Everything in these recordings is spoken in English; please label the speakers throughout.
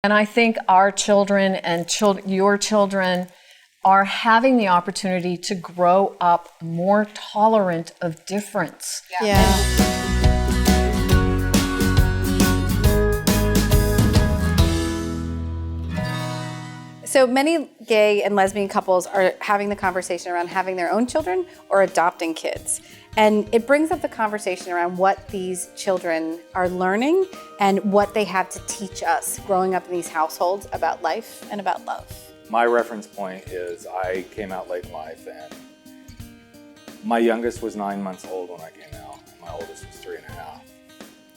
Speaker 1: And I think our children and your children are having the opportunity to grow up more tolerant of difference.
Speaker 2: So many gay and lesbian couples are having the conversation around having their own children or adopting kids. And it brings up the conversation around what these children are learning and what they have to teach us growing up in these households about life and about love.
Speaker 3: My reference point is I came out late in life, and my youngest was 9 months old when I came out. And my oldest was 3.5.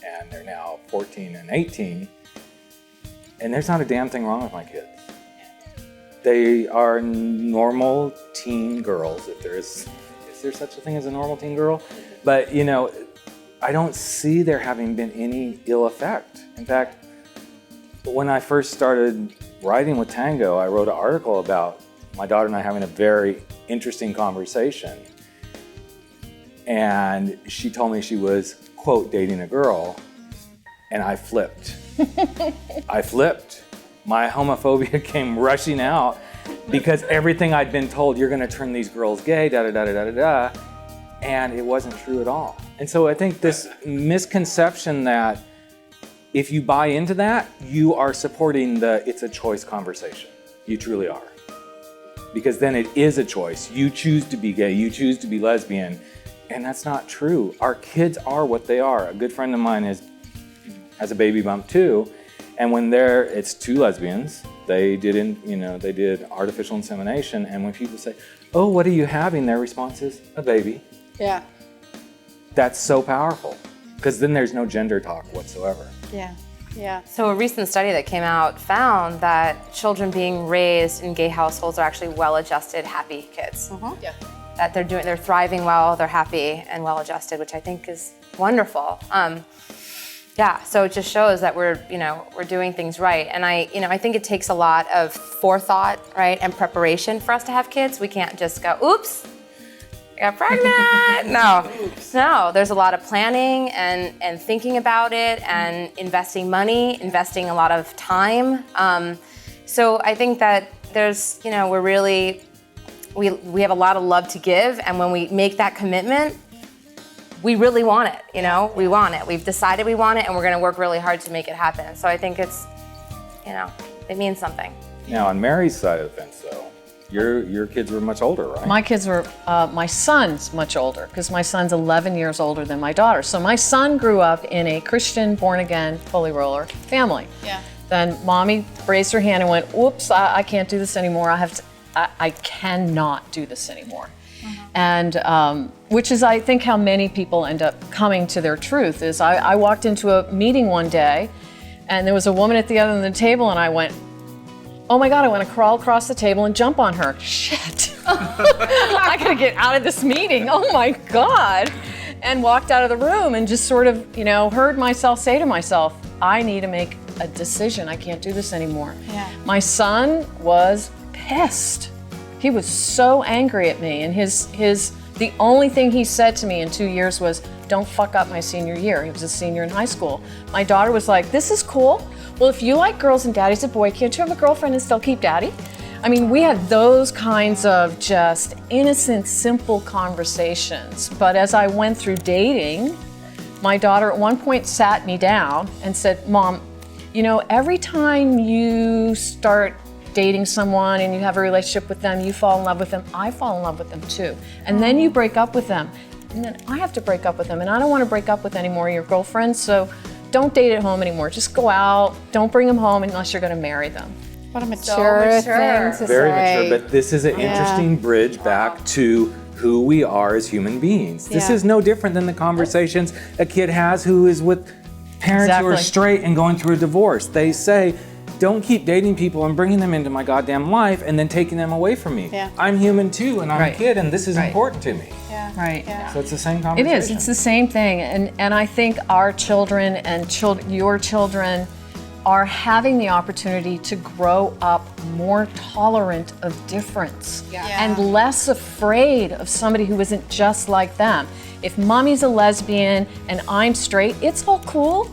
Speaker 3: And they're now 14 and 18. And there's not a damn thing wrong with my kids. They are normal teen girls, if there is there such a thing as a normal teen girl? But, you know, I don't see there having been any ill effect. In fact, when I first started writing with Tango, I wrote an article about my daughter and I having a very interesting conversation. And she told me she was, quote, dating a girl, and I flipped. I flipped. My homophobia came rushing out because everything I'd been told, you're gonna turn these girls gay, da-da-da-da-da-da, and it wasn't true at all. And so I think this misconception that if you buy into that, you are supporting the it's a choice conversation. You truly are. Because then it is a choice. You choose to be gay, you choose to be lesbian, and that's not true. Our kids are what they are. A good friend of mine has a baby bump too, and when it's two lesbians, they did artificial insemination, and when people say, oh, what are you having? Their response is, a baby.
Speaker 2: Yeah.
Speaker 3: That's so powerful, because then there's no gender talk whatsoever.
Speaker 2: Yeah. Yeah.
Speaker 4: So a recent study that came out found that children being raised in gay households are actually well-adjusted, happy kids.
Speaker 2: Mm-hmm. Yeah.
Speaker 4: That they're thriving well, they're happy and well-adjusted, which I think is wonderful. Yeah, so it just shows that we're doing things right. And I think it takes a lot of forethought, right, and preparation for us to have kids. We can't just go, oops, I got pregnant. No, there's a lot of planning and thinking about it and investing money, investing a lot of time. So I think that there's, we have a lot of love to give, and when we make that commitment, we really want it, we want it. We've decided we want it, and we're gonna work really hard to make it happen. So I think it's, it means something.
Speaker 3: Now, on Mary's side of the fence, though, your kids were much older, right?
Speaker 1: My kids were, my son's much older, because my son's 11 years older than my daughter. So my son grew up in a Christian, born-again, holy roller family.
Speaker 2: Yeah.
Speaker 1: Then mommy raised her hand and went, whoops, I can't do this anymore. I cannot do this anymore. And which is, I think, how many people end up coming to their truth. Is I walked into a meeting one day, and there was a woman at the other end of the table, and I went, oh my God, I want to crawl across the table and jump on her. Shit, I gotta get out of this meeting, oh my God. And walked out of the room and just sort of, heard myself say to myself, I need to make a decision. I can't do this anymore.
Speaker 2: Yeah.
Speaker 1: My son was pissed. He was so angry at me, and the only thing he said to me in 2 years was, don't fuck up my senior year. He was a senior in high school. My daughter was like, this is cool. Well, if you like girls and daddy's a boy, can't you have a girlfriend and still keep daddy? I mean, we had those kinds of just innocent, simple conversations. But as I went through dating, my daughter at one point sat me down and said, Mom, every time you start dating someone and you have a relationship with them, you fall in love with them, I fall in love with them too. And then you break up with them, and then I have to break up with them, and I don't want to break up with any more of your girlfriends, so don't date at home anymore. Just go out, don't bring them home unless you're going to marry them.
Speaker 2: What a mature thing to say.
Speaker 3: Very mature, but this is an interesting bridge back to who we are as human beings. This is no different than the conversations a kid has who is with parents who are straight and going through a divorce. They say, don't keep dating people and bringing them into my goddamn life and then taking them away from me. Yeah. I'm human too, and I'm a kid, and this is important to me.
Speaker 2: Yeah.
Speaker 1: Right.
Speaker 2: Yeah.
Speaker 3: So it's the same conversation.
Speaker 1: It is. It's the same thing, and I think our children and your children are having the opportunity to grow up more tolerant of difference and less afraid of somebody who isn't just like them. If mommy's a lesbian and I'm straight, it's all cool.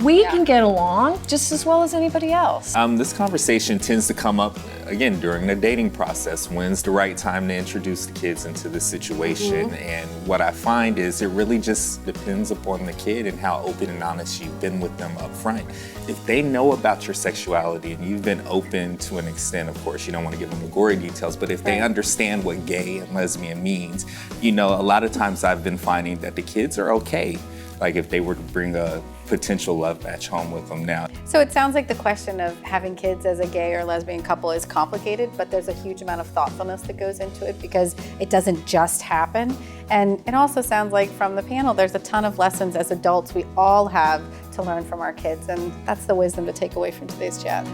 Speaker 1: We can get along just as well as anybody else.
Speaker 5: This conversation tends to come up, again, during the dating process. When's the right time to introduce the kids into the situation? And what I find is it really just depends upon the kid and how open and honest you've been with them up front. If they know about your sexuality and you've been open to an extent, of course, you don't want to give them the gory details, but if they understand what gay and lesbian means, you know, a lot of times I've been finding that the kids are okay, like if they were to bring a potential love match home with them now.
Speaker 2: So it sounds like the question of having kids as a gay or lesbian couple is complicated, but there's a huge amount of thoughtfulness that goes into it because it doesn't just happen. And it also sounds like from the panel, there's a ton of lessons as adults we all have to learn from our kids, and that's the wisdom to take away from today's chat.